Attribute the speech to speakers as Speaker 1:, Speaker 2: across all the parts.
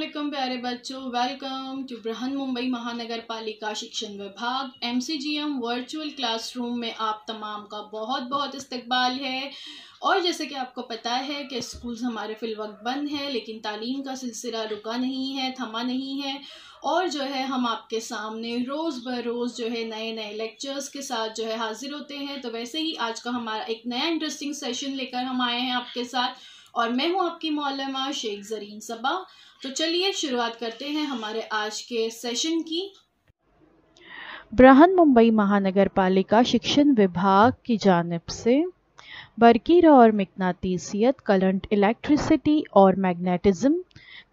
Speaker 1: वालेकुम प्यारे बच्चों, वेलकम टू बृहन्मुंबई महानगर पालिका शिक्षण विभाग MCGM वर्चुअल क्लासरूम में आप तमाम का बहुत बहुत इस्तकबाल है। और जैसे कि आपको पता है कि स्कूल्स हमारे फिलवक्त बंद है, लेकिन तालीम का सिलसिला रुका नहीं है, थमा नहीं है। और जो है हम आपके सामने रोज़ ब रोज़ जो है नए नए लेक्चर्स के साथ जो है हाजिर होते हैं। तो वैसे ही आज का हमारा एक नया इंटरेस्टिंग सेशन लेकर हम आए हैं आपके साथ, और मैं हूं आपकी मौलमा शेख ज़रीन सबा। तो चलिए शुरुआत करते हैं हमारे आज के सेशन की।
Speaker 2: बृहन्मुंबई महानगर पालिका शिक्षण विभाग की जानिब से बरकीरा और मिकनातीसियत, करंट इलेक्ट्रिसिटी और मैग्नेटिज्म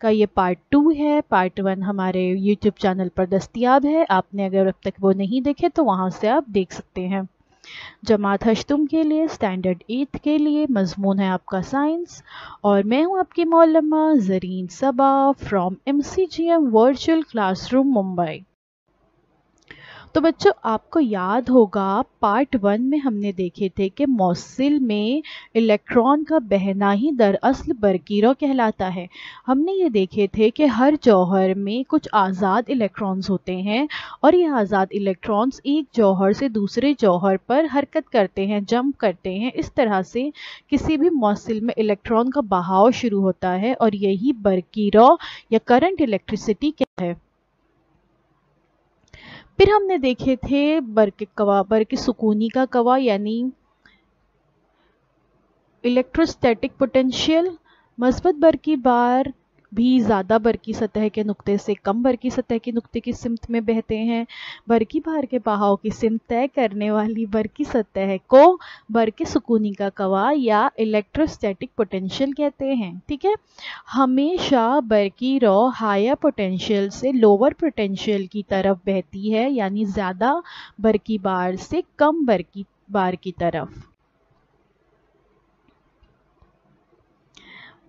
Speaker 2: का ये पार्ट 2 है। पार्ट 1 हमारे यूट्यूब चैनल पर दस्तयाब है। आपने अगर अब तक वो नहीं देखे तो वहाँ से आप देख सकते हैं। जमात हश्तुम के लिए, स्टैंडर्ड 8 के लिए मजमून है आपका साइंस, और मैं हूँ आपकी मौलमा Zareen Saba from MCGM virtual classroom Mumbai. तो बच्चों, आपको याद होगा पार्ट 1 में हमने देखे थे कि मौसिल में इलेक्ट्रॉन का बहना ही दरअसल बरकीरा कहलाता है। हमने ये देखे थे कि हर जौहर में कुछ आज़ाद इलेक्ट्रॉन्स होते हैं, और ये आज़ाद इलेक्ट्रॉन्स एक जौहर से दूसरे जौहर पर हरकत करते हैं, जंप करते हैं। इस तरह से किसी भी मौसिल में इलेक्ट्रॉन का बहाव शुरू होता है, और यही बरकीरा या करंट इलेक्ट्रिसिटी क्या है। फिर हमने देखे थे बरक़ी सुकूनी का कवा यानी इलेक्ट्रोस्टैटिक पोटेंशियल। मस्बत बरकी बार भी ज़्यादा बरकी सतह के नुक्ते से कम बरकी सतह के नुक्ते की सिमत में बहते हैं। बरकी बार के बहाव की सिमत तय करने वाली बरकी सतह को बरकी सुकूनी का कवा या इलेक्ट्रोस्टैटिक पोटेंशियल कहते हैं। ठीक है, हमेशा बरकी रॉ हायर पोटेंशियल से लोअर पोटेंशियल की तरफ बहती है, यानी ज़्यादा बरकी बार से कम बरकी बार की तरफ।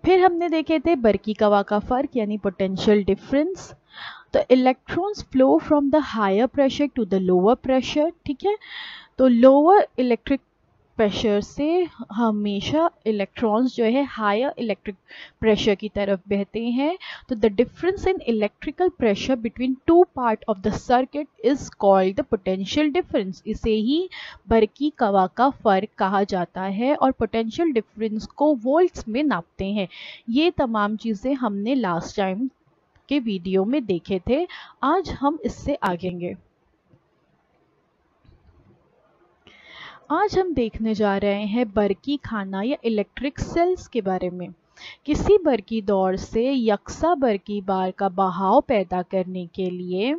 Speaker 2: फिर हमने देखे थे बरकी कवा का फ़र्क यानी पोटेंशियल डिफरेंस। तो electrons flow from the higher pressure to the lower pressure. ठीक है, तो लोअर इलेक्ट्रिक प्रेशर से हमेशा इलेक्ट्रॉन्स जो है हायर इलेक्ट्रिक प्रेशर की तरफ बहते हैं। तो the difference in electrical pressure between two part of the circuit is called the potential difference. इसे ही बरकी कवा का फ़र्क कहा जाता है, और पोटेंशियल डिफरेंस को वोल्ट्स में नापते हैं। ये तमाम चीज़ें हमने लास्ट टाइम के वीडियो में देखे थे। आज हम इससे आगेंगे। आज हम देखने जा रहे हैं बरकी खाना या इलेक्ट्रिक सेल्स के बारे में। किसी बरकी दौर से यकसा बरकी बार का बहाव पैदा करने के लिए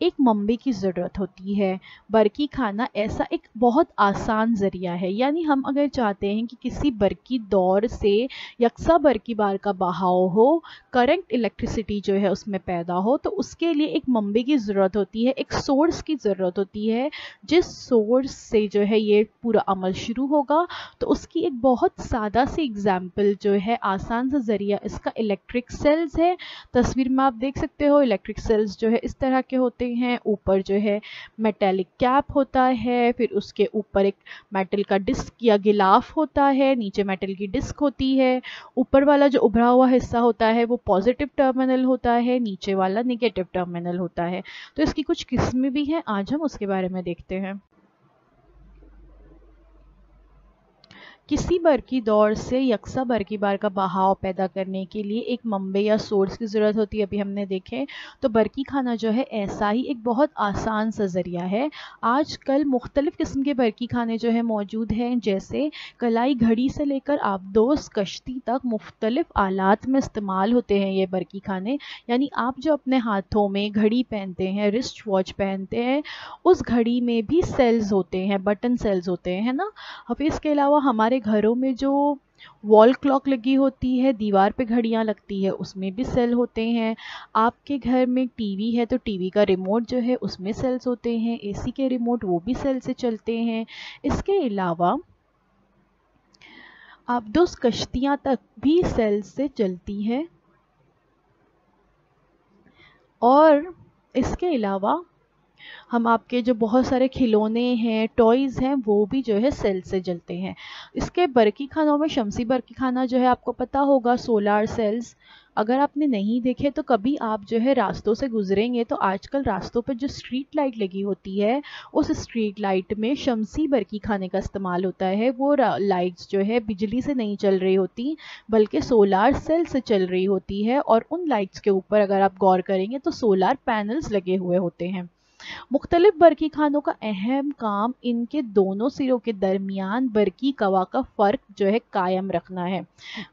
Speaker 2: एक मंबे की ज़रूरत होती है। बरकी खाना ऐसा एक बहुत आसान ज़रिया है, यानी हम अगर चाहते हैं कि किसी बरकी दौर से यकसा बरकी बार का बहाव हो, करंट इलेक्ट्रिसिटी जो है उसमें पैदा हो, तो उसके लिए एक मंबे की ज़रूरत होती है, एक सोर्स की ज़रूरत होती है, जिस सोर्स से जो है ये पूरा अमल शुरू होगा। तो उसकी एक बहुत सादा सी एग्जाम्पल जो है, आसान सा ज़रिया इसका इलेक्ट्रिक सेल्स है। तस्वीर में आप देख सकते हो इलेक्ट्रिक सेल्स जो है इस तरह के होते हैं। ऊपर जो है मेटेलिक कैप होता है, फिर उसके ऊपर एक मेटल का डिस्क या गिलाफ होता है, नीचे मेटल की डिस्क होती है। ऊपर वाला जो उभरा हुआ हिस्सा होता है वो पॉजिटिव टर्मिनल होता है, नीचे वाला नेगेटिव टर्मिनल होता है। तो इसकी कुछ किस्में भी हैं, आज हम उसके बारे में देखते हैं। किसी बरकी दौर से यकसा बरकी बार का बहाव पैदा करने के लिए एक मंबे या सोर्स की ज़रूरत होती है। अभी हमने देखे, तो बरकी खाना जो है ऐसा ही एक बहुत आसान सा ज़रिया है। आजकल मुख्तलिफ़ किस्म के बरकी खाने जो है मौजूद हैं, जैसे कलाई घड़ी से लेकर आबदोस कश्ती तक मुख्तलिफ़ आलात में इस्तेमाल होते हैं ये बरकी खाने। यानी आप जो अपने हाथों में घड़ी पहनते हैं, रिस्ट वॉच पहनते हैं, उस घड़ी में भी सेल्स होते हैं, बटन सेल्स होते हैं ना। अब इसके अलावा हमारे घरों में जो वॉल क्लॉक लगी होती है, दीवार पे घड़ियां लगती है, उसमें भी सेल होते हैं। आपके घर में टीवी है तो टीवी का रिमोट जो है उसमें सेल्स होते हैं। एसी के रिमोट वो भी सेल से चलते हैं। इसके अलावा आबदोस कश्तियां तक भी सेल से चलती हैं। और इसके अलावा हम आपके जो बहुत सारे खिलौने हैं, टॉयज़ हैं, वो भी जो है सेल से जलते हैं। इसके बरकी खानों में शमसी बरकी खाना जो है आपको पता होगा, सोलार सेल्स। अगर आपने नहीं देखे तो कभी आप जो है रास्तों से गुजरेंगे तो आजकल रास्तों पर जो स्ट्रीट लाइट लगी होती है, उस स्ट्रीट लाइट में शमसी बरकी खाने का इस्तेमाल होता है। वो लाइट्स जो है बिजली से नहीं चल रही होती बल्कि सोलार सेल से चल रही होती है, और उन लाइट्स के ऊपर अगर आप गौर करेंगे तो सोलार पैनल्स लगे हुए होते हैं। मुख्तलिफ बरकी खानों का अहम काम इनके दोनों सिरों के दरमियान बरकी कवा का फ़र्क जो है कायम रखना है।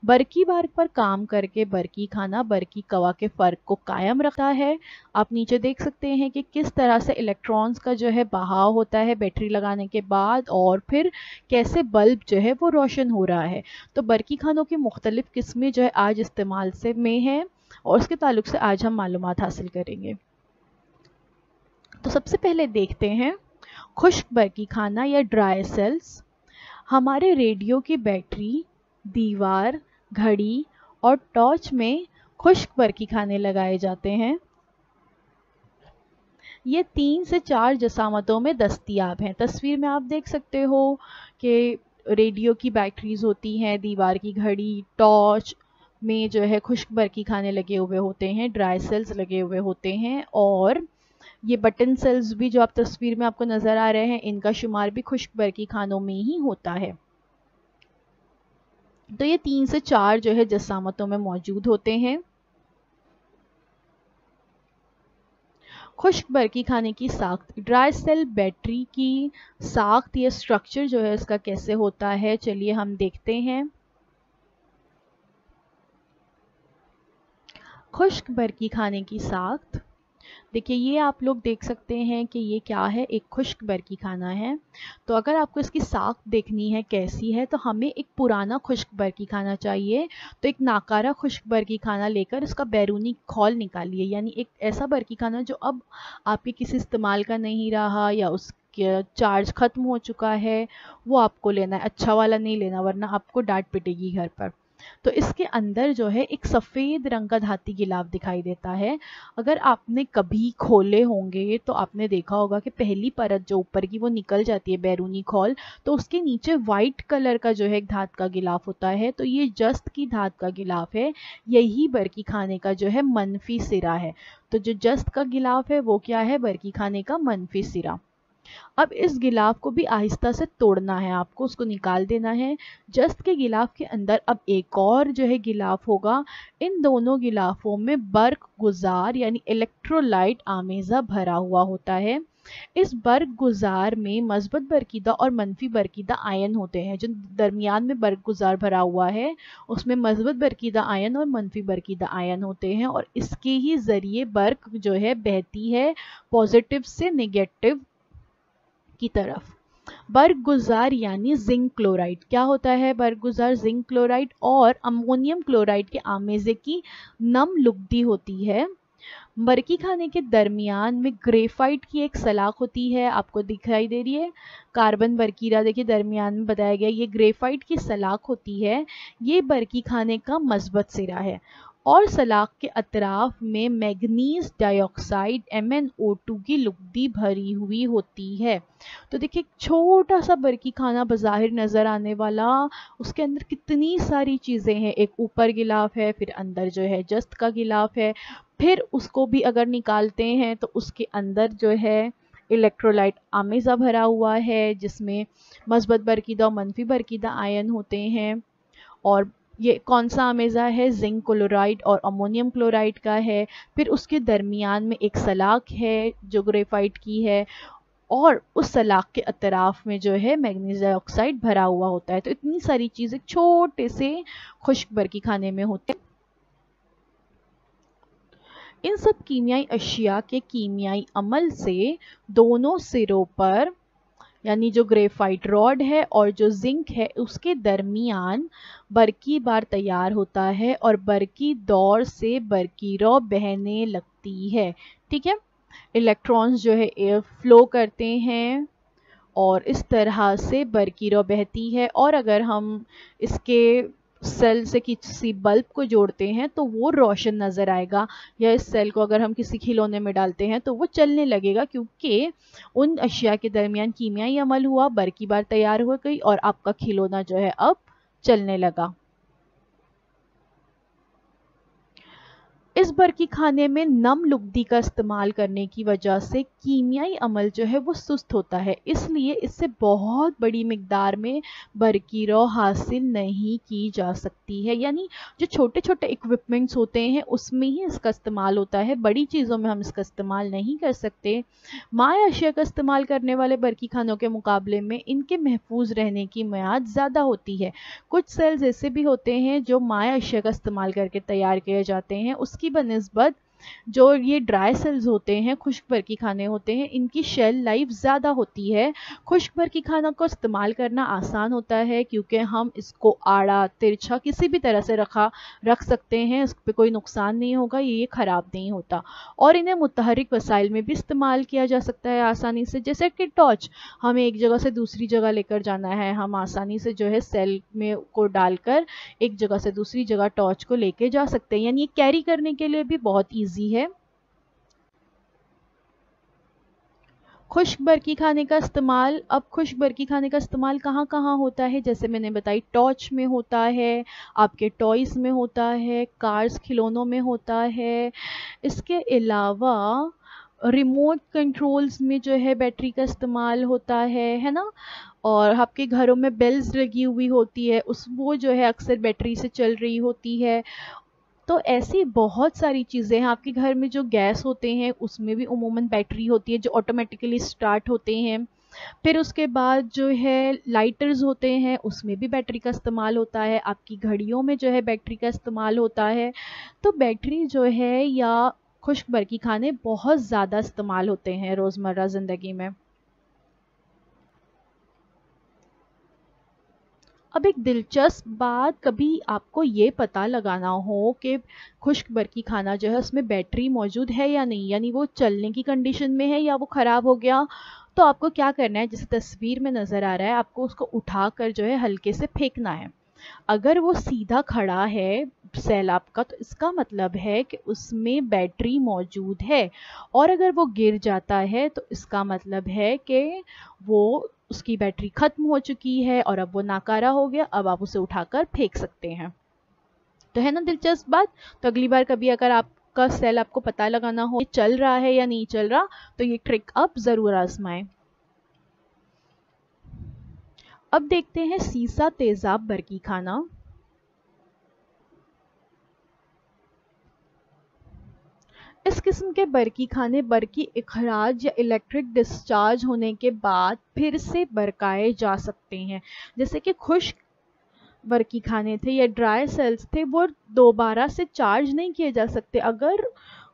Speaker 2: बरकी बार पर काम करके बरकी खाना बरकी कवा के फ़र्क को कायम रखता है। आप नीचे देख सकते हैं कि किस तरह से इलेक्ट्रॉन्स का जो है बहाव होता है बैटरी लगाने के बाद, और फिर कैसे बल्ब जो है वो रोशन हो रहा है। तो बरकी खानों की मुख्तलिफ किस्में जो है आज इस्तेमाल से में हैं, और उसके ताल्लुक से आज हम मालूमात हासिल करेंगे। तो सबसे पहले देखते हैं खुश्क बरकी खाना या ड्राई सेल्स। हमारे रेडियो की बैटरी, दीवार, घड़ी और टॉर्च में खुश्क बरकी खाने लगाए जाते हैं। ये 3 से 4 जसामतों में दस्तयाब हैं। तस्वीर में आप देख सकते हो कि रेडियो की बैटरीज होती हैं, दीवार की घड़ी, टॉर्च में जो है खुश्क बरकी खाने लगे हुए होते हैं, ड्राई सेल्स लगे हुए होते हैं, और ये बटन सेल्स भी जो आप तस्वीर में आपको नज़र आ रहे हैं, इनका शुमार भी खुश्क बरकी खानों में ही होता है। तो ये 3 से 4 जो है जसामतों में मौजूद होते हैं। खुश्क बरकी खाने की साख्त, ड्राई सेल बैटरी की साख्त या स्ट्रक्चर जो है इसका कैसे होता है, चलिए हम देखते हैं। खुश्क बरकी खाने की साख्त, देखिए ये आप लोग देख सकते हैं कि ये क्या है, एक खुश्क बरकी खाना है। तो अगर आपको इसकी साख्त देखनी है कैसी है, तो हमें एक पुराना खुश्क बरकी खाना चाहिए। तो एक नाकारा खुश्क बरकी खाना लेकर इसका बैरूनी खौल निकालिए, यानी एक ऐसा बरकी खाना जो अब आपके किसी इस्तेमाल का नहीं रहा या उसके चार्ज ख़त्म हो चुका है, वो आपको लेना है। अच्छा वाला नहीं लेना, वरना आपको डांट पिटेगी घर पर। तो इसके अंदर जो है एक सफ़ेद रंग का धाती गिलाफ दिखाई देता है। अगर आपने कभी खोले होंगे तो आपने देखा होगा कि पहली परत जो ऊपर की वो निकल जाती है, बैरूनी खौल, तो उसके नीचे वाइट कलर का जो है एक धात का गिलाफ होता है। तो ये जस्त की धात का गिलाफ है, यही बरकी खाने का जो है मनफी सिरा है। तो जो जस्त का गिलाफ है वो क्या है, बरकी खाने का मनफी सिरा। अब इस गिलाफ को भी आहिस्ता से तोड़ना है आपको, उसको निकाल देना है। जस्ट के गिलाफ के अंदर अब एक और जो है गिलाफ होगा। इन दोनों गिलाफों में बर्क गुजार यानी इलेक्ट्रोलाइट आमेज़ा भरा हुआ होता है। इस बर्क गुजार में मस्बत बरकीदा और मनफी बरकीदा आयन होते हैं। जो दरमियान में बर्क गुजार भरा हुआ है उसमें मस्बत बरकीदा आयन और मनफी बरकीदा आयन होते हैं, और इसके ही ज़रिए बर्क जो है बहती है पॉजिटिव से नेगेटिव की तरफ। बर्क गुजार यानी जिंक क्लोराइड, क्या होता है बर्क गुजार, जिंक क्लोराइड और अमोनियम क्लोराइड के आमेज़े की नम लुगदी होती है। बरकी खाने के दरमियान में ग्रेफाइट की एक सलाख होती है, आपको दिखाई दे रही है, कार्बन बरकीरा देखिए दरमियान में बताया गया, ये ग्रेफाइट की सलाख होती है। ये बरकी खाने का मस्बत सिरा है, और सलाख के अतराफ में मैग्नीज डाइऑक्साइड MnO2 की लुगदी भरी हुई होती है। तो देखिए छोटा सा बरकी खाना बज़ाहिर नज़र आने वाला, उसके अंदर कितनी सारी चीज़ें हैं। एक ऊपर गिलाफ है, फिर अंदर जो है जस्त का गिलाफ है, फिर उसको भी अगर निकालते हैं तो उसके अंदर जो है इलेक्ट्रोलाइट आमेज़ा भरा हुआ है, जिसमें मस्बत बरकीदा और मनफी बरकीदा आयन होते हैं। और ये कौन सा आमेज़ा है, जिंक क्लोराइड और अमोनियम क्लोराइड का है। फिर उसके दरमियान में एक सलाख है जो ग्रेफाइट की है, और उस सलाख के अतराफ में जो है मैग्नीज डाइऑक्साइड भरा हुआ होता है। तो इतनी सारी चीज़ें छोटे से खुश्क बरकी खाने में होते हैं। इन सब कीमियाई अशिया के कीमियाई अमल से दोनों सिरों पर, यानी जो ग्रेफाइट रॉड है और जो जिंक है, उसके दरमियान बरकी बार तैयार होता है, और बरकी दौर से बरकी रॉ बहने लगती है। ठीक है, इलेक्ट्रॉन्स जो है एयर फ्लो करते हैं और इस तरह से बरकी रॉ बहती है। और अगर हम इसके सेल से किसी बल्ब को जोड़ते हैं तो वो रोशन नज़र आएगा, या इस सेल को अगर हम किसी खिलौने में डालते हैं तो वो चलने लगेगा, क्योंकि उन अशिया के दरमियान कीमियाई अमल हुआ, बरकी बार तैयार हो गई और आपका खिलौना जो है अब चलने लगा। इस बरकी खाने में नम लुगदी का इस्तेमाल करने की वजह से कीमियाई अमल जो है वो सुस्त होता है, इसलिए इससे बहुत बड़ी मिकदार में बरकी रौ हासिल नहीं की जा सकती है। यानी जो छोटे छोटे इक्विपमेंट्स होते हैं उसमें ही इसका इस्तेमाल होता है, बड़ी चीज़ों में हम इसका इस्तेमाल नहीं कर सकते। माए अशिया का इस्तेमाल करने वाले बरकी खानों के मुकाबले में इनके महफूज रहने की मियाद ज़्यादा होती है। कुछ सेल्स ऐसे भी होते हैं जो माए अशिया का इस्तेमाल करके तैयार किए जाते हैं, उसकी बनिस्बत जो ये ड्राई सेल्स होते हैं, खुश्क बरकी खाने होते हैं, इनकी शेल लाइफ ज़्यादा होती है। खुश्क बरकी खाना को इस्तेमाल करना आसान होता है क्योंकि हम इसको आड़ा तिरछा किसी भी तरह से रख सकते हैं, इस पर कोई नुकसान नहीं होगा, ये ख़राब नहीं होता। और इन्हें मुतहरिक वसाइल में भी इस्तेमाल किया जा सकता है आसानी से, जैसे कि टॉर्च। हमें एक जगह से दूसरी जगह लेकर जाना है, हम आसानी से जो है सेल में को डालकर एक जगह से दूसरी जगह टॉर्च को लेके जा सकते हैं, यानी ये कैरी करने के लिए भी बहुत ईजी है। खुश्क बरकी खाने का इस्तेमाल, अब खुश्क बरकी खाने का इस्तेमाल कहाँ कहाँ होता है, जैसे मैंने बताई टॉर्च में होता है, आपके टॉयज़ में होता है, कार्स खिलौनों में होता है। इसके अलावा रिमोट कंट्रोल्स में जो है बैटरी का इस्तेमाल होता है ना। और आपके घरों में बेल्स लगी हुई होती है, वो जो है अक्सर बैटरी से चल रही होती है। तो ऐसी बहुत सारी चीज़ें हैं। आपके घर में जो गैस होते हैं उसमें भी उमूमन बैटरी होती है जो ऑटोमेटिकली स्टार्ट होते हैं। फिर उसके बाद जो है लाइटर्स होते हैं, उसमें भी बैटरी का इस्तेमाल होता है। आपकी घड़ियों में जो है बैटरी का इस्तेमाल होता है। तो बैटरी जो है या खुश्क बरकी खाने बहुत ज़्यादा इस्तेमाल होते हैं रोज़मर्रा ज़िंदगी में। अब एक दिलचस्प बात, कभी आपको ये पता लगाना हो कि खुश्क बरकी खाना जो है उसमें बैटरी मौजूद है या नहीं, यानी वो चलने की कंडीशन में है या वो ख़राब हो गया, तो आपको क्या करना है, जैसे तस्वीर में नज़र आ रहा है, आपको उसको उठाकर जो है हल्के से फेंकना है। अगर वो सीधा खड़ा है सेल आपका तो इसका मतलब है कि उसमें बैटरी मौजूद है, और अगर वो गिर जाता है तो इसका मतलब है कि वो उसकी बैटरी ख़त्म हो चुकी है और अब वो नाकारा हो गया, अब आप उसे उठाकर फेंक सकते हैं। तो है ना दिलचस्प बात। तो अगली बार कभी अगर आपका सेल आपको पता लगाना हो चल रहा है या नहीं चल रहा, तो ये ट्रिक आप ज़रूर आजमाएं। अब देखते हैं सीसा तेजाब बरकी खाना। इस किस्म के बरकी खाने बरकी इखराज या इलेक्ट्रिक डिस्चार्ज होने के बाद फिर से बरकाए जा सकते हैं। जैसे कि खुश्क बरकी खाने थे या ड्राई सेल्स थे, वो दोबारा से चार्ज नहीं किए जा सकते। अगर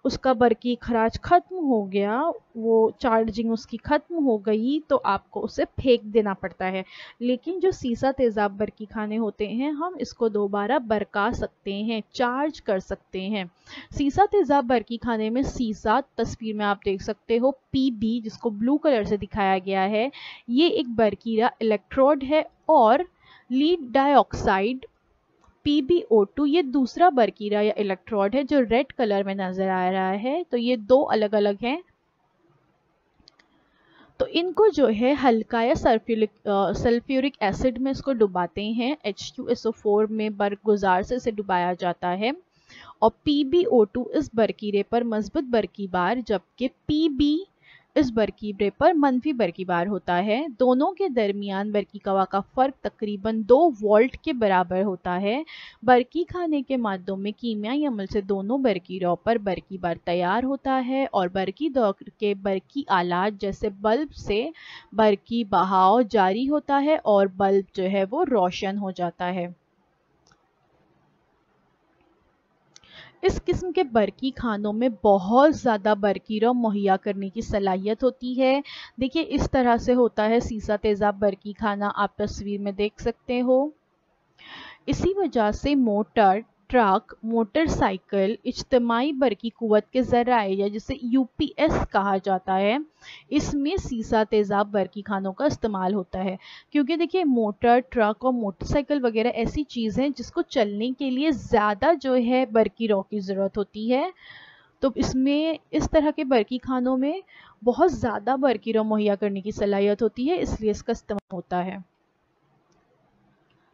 Speaker 2: उसका बरकी खराज ख़त्म हो गया, वो चार्जिंग उसकी ख़त्म हो गई, तो आपको उसे फेंक देना पड़ता है। लेकिन जो सीसा तेज़ाब बरकी खाने होते हैं, हम इसको दोबारा बरका सकते हैं, चार्ज कर सकते हैं। सीसा तेज़ाब बरकी खाने में सीसा, तस्वीर में आप देख सकते हो पीबी, जिसको ब्लू कलर से दिखाया गया है, ये एक बरकीरा इलेक्ट्रोड है, और लीड डाइऑक्साइड PbO2 ये दूसरा बरकीरा या इलेक्ट्रोड है जो रेड कलर में नजर आ रहा है। तो ये दो अलग अलग हैं। तो इनको जो है हल्का या सल्फ्यूरिक एसिड में इसको डुबाते हैं, H2SO4 में बरगुजार से इसे डुबाया जाता है। और PbO2 इस बरकीरे पर मजबूत बरकीबार, जबकि Pb इस बरकीरे पर मनफी बरकीबार होता है। दोनों के दरमियान बरकी कवा का फ़र्क तकरीबन 2 वोल्ट के बराबर होता है। बरकी खाने के मादों में कीमियाई अमल से दोनों बरकीरों पर बरकीबार तैयार होता है, और बरकी दौर के बरकी आलात जैसे बल्ब से बरकी बहाव जारी होता है और बल्ब जो है वो रोशन हो जाता है। इस किस्म के बरकी खानों में बहुत ज़्यादा बरकीरा मुहैया करने की सलाहियत होती है। देखिए इस तरह से होता है सीसा तेज़ाब बरकी खाना, आप तस्वीर में देख सकते हो। इसी वजह से मोटर ट्रक, मोटरसाइकिल, इज्तिमाई बरकी कुव्वत के ज़राए या जिसे यूपीएस कहा जाता है, इसमें सीसा तेज़ाब बरकी खानों का इस्तेमाल होता है। क्योंकि देखिए मोटर, ट्रक और मोटरसाइकिल वगैरह ऐसी चीज़ हैं जिसको चलने के लिए ज़्यादा जो है बरकी रॉ की ज़रूरत होती है। तो इसमें इस तरह के बरकी खानों में बहुत ज़्यादा बरकी रॉ मुहैया करने की सलाहियत होती है, इसलिए इसका इस्तेमाल होता है।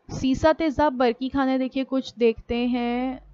Speaker 2: सीसा तेज़ाब बरकी खाने देखिए कुछ देखते हैं।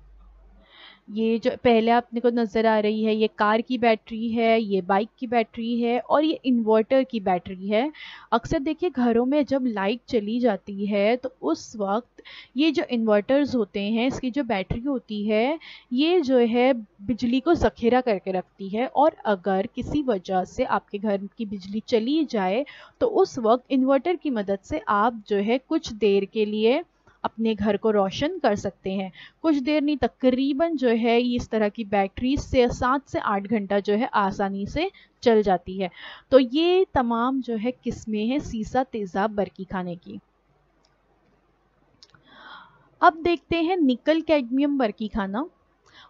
Speaker 2: ये जो पहले आपने को नज़र आ रही है, ये कार की बैटरी है, ये बाइक की बैटरी है और ये इन्वर्टर की बैटरी है। अक्सर देखिए घरों में जब लाइट चली जाती है तो उस वक्त ये जो इन्वर्टर्स होते हैं, इसकी जो बैटरी होती है, ये जो है बिजली को ज़ख़ीरा करके रखती है और अगर किसी वजह से आपके घर की बिजली चली जाए तो उस वक्त इन्वर्टर की मदद से आप जो है कुछ देर के लिए अपने घर को रोशन कर सकते हैं। कुछ देर नहीं, तकरीबन जो है इस तरह की बैटरी से 7 से 8 घंटा जो है आसानी से चल जाती है। तो ये तमाम जो है किस्में हैं सीसा तेज़ाब बरकी खाने की। अब देखते हैं निकल कैडमियम बरकी खाना।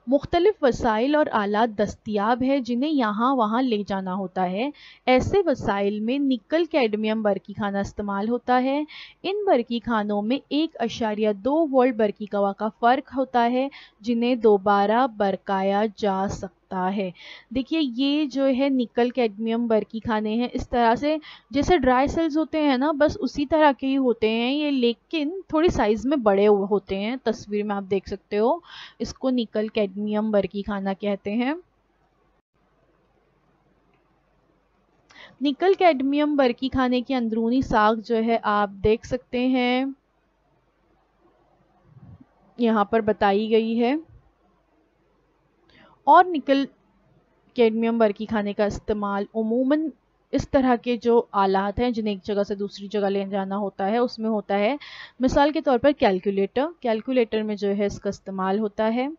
Speaker 2: मुख्तलिफ वसाइल और आलात दस्तियाब है जिन्हें यहाँ वहाँ ले जाना होता है। ऐसे वसाइल में निकल कैडमियम बरकी खाना इस्तेमाल होता है। इन बरकी खानों में 1.2 वोल्ट बरकी कवा का फ़र्क होता है जिन्हें दोबारा बरकाया जा सकता है। देखिए ये जो है निकल कैडमियम बरकी खाने हैं, इस तरह से जैसे ड्राई सेल्स होते हैं ना, बस उसी तरह के ही होते हैं ये, लेकिन थोड़ी साइज़ में बड़े होते हैं। तस्वीर में आप देख सकते हो, इसको निकल कैडमियम बरकी खाना कहते हैं। निकल कैडमियम बरकी खाने की अंदरूनी साख जो है आप देख सकते हैं, यहाँ पर बताई गई है। और निकल कैडमियम बरकी खाने का इस्तेमाल उमूमन इस तरह के जो आलात हैं जिन्हें एक जगह से दूसरी जगह ले जाना होता है उसमें होता है। मिसाल के तौर पर कैलकुलेटर में जो है इसका इस्तेमाल होता है।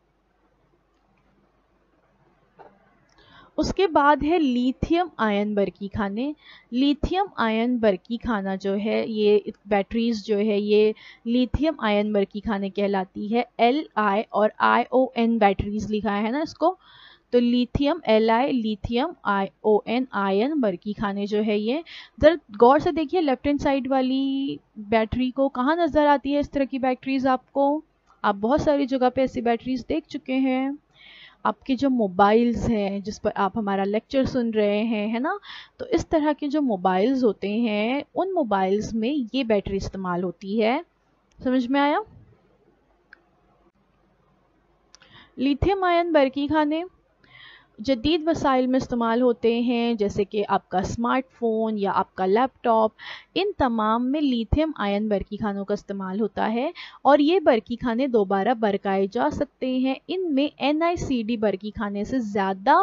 Speaker 2: उसके बाद है लिथियम आयन बरकी खाने। लिथियम आयन बरकी खाना जो है, ये बैटरीज जो है ये लिथियम आयन बरकी खाने कहलाती है। Li और ION बैटरीज लिखा है ना इसको, तो lithium Li, lithium ION ion बरकी खाने जो है ये। जरा गौर से देखिए लेफ्ट हैंड साइड वाली बैटरी को, कहाँ नज़र आती है इस तरह की बैटरीज आपको? आप बहुत सारी जगह पे ऐसी बैटरीज देख चुके हैं। आपके जो मोबाइल्स हैं जिस पर आप हमारा लेक्चर सुन रहे हैं, है ना, तो इस तरह के जो मोबाइल्स होते हैं उन मोबाइल्स में ये बैटरी इस्तेमाल होती है। समझ में आया? लिथियम आयन बरकी खाने जदीद वसाइल में इस्तेमाल होते हैं, जैसे कि आपका स्मार्टफ़ोन या आपका लैपटॉप, इन तमाम में लिथियम आयन बरकी खानों का इस्तेमाल होता है और ये बरकी खाने दोबारा बरकाए जा सकते हैं। इनमें NiCd बरकी खाने से ज़्यादा,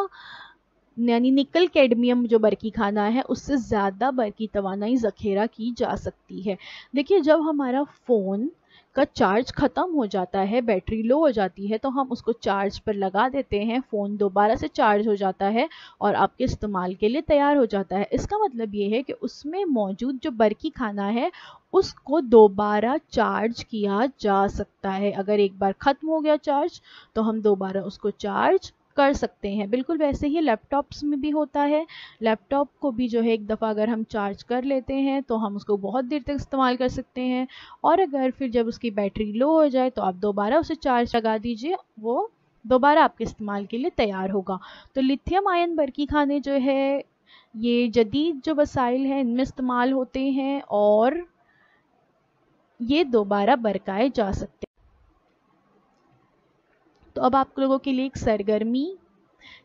Speaker 2: यानी निकल कैडमियम जो बरकी खाना है उससे ज़्यादा बरकी तवानाई ज़ख़ीरा की जा सकती है। देखिए जब हमारा फ़ोन का चार्ज ख़त्म हो जाता है, बैटरी लो हो जाती है, तो हम उसको चार्ज पर लगा देते हैं, फ़ोन दोबारा से चार्ज हो जाता है और आपके इस्तेमाल के लिए तैयार हो जाता है। इसका मतलब ये है कि उसमें मौजूद जो बरकी खाना है उसको दोबारा चार्ज किया जा सकता है। अगर एक बार ख़त्म हो गया चार्ज तो हम दोबारा उसको चार्ज कर सकते हैं। बिल्कुल वैसे ही लैपटॉप्स में भी होता है। लैपटॉप को भी जो है एक दफ़ा अगर हम चार्ज कर लेते हैं तो हम उसको बहुत देर तक इस्तेमाल कर सकते हैं, और अगर फिर जब उसकी बैटरी लो हो जाए तो आप दोबारा उसे चार्ज लगा दीजिए, वो दोबारा आपके इस्तेमाल के लिए तैयार होगा। तो लिथियम आयन बरकी खाने जो है ये जदीद जो वसाइल हैं इनमें इस्तेमाल होते हैं और ये दोबारा बरकाए जा सकते हैं। तो अब आप लोगों के लिए एक सरगर्मी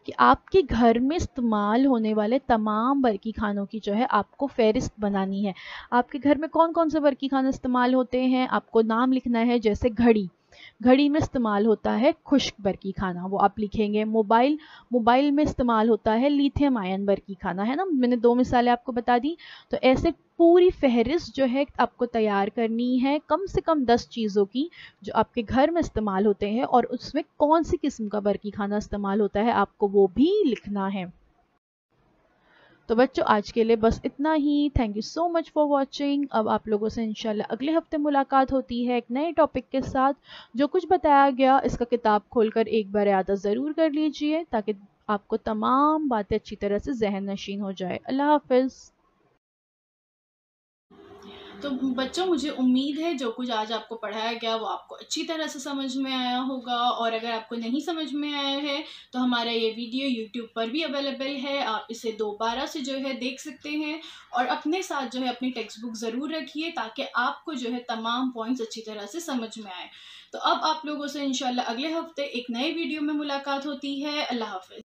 Speaker 2: कि आपके घर में इस्तेमाल होने वाले तमाम बरकी खानों की जो है आपको फ़हरिस्त बनानी है। आपके घर में कौन कौन से बरकी खाने इस्तेमाल होते हैं आपको नाम लिखना है। जैसे घड़ी में इस्तेमाल होता है खुश्क बरकी खाना, वो आप लिखेंगे। मोबाइल में इस्तेमाल होता है लिथियम आयन बरकी खाना, है ना, मैंने 2 मिसालें आपको बता दी। तो ऐसे पूरी फहरिस्त जो है आपको तैयार करनी है, कम से कम 10 चीज़ों की जो आपके घर में इस्तेमाल होते हैं और उसमें कौन सी किस्म का बरकी खाना इस्तेमाल होता है आपको वो भी लिखना है। तो बच्चों आज के लिए बस इतना ही। Thank you so much for watching. अब आप लोगों से इंशाल्लाह अगले हफ्ते मुलाकात होती है एक नए टॉपिक के साथ। जो कुछ बताया गया इसका किताब खोलकर एक बार याद ज़रूर कर लीजिए ताकि आपको तमाम बातें अच्छी तरह से जहन नशीन हो जाए। अल्लाह हाफिज़।
Speaker 1: तो बच्चों मुझे उम्मीद है जो कुछ आज आपको पढ़ाया गया वो आपको अच्छी तरह से समझ में आया होगा, और अगर आपको नहीं समझ में आया है तो हमारा ये वीडियो यूट्यूब पर भी अवेलेबल है, आप इसे दोबारा से जो है देख सकते हैं। और अपने साथ जो है अपनी टेक्स्ट बुक ज़रूर रखिए ताकि आपको जो है तमाम पॉइंट्स अच्छी तरह से समझ में आए। तो अब आप लोगों से इंशाल्लाह अगले हफ्ते एक नए वीडियो में मुलाकात होती है। अल्लाह हाफिज़।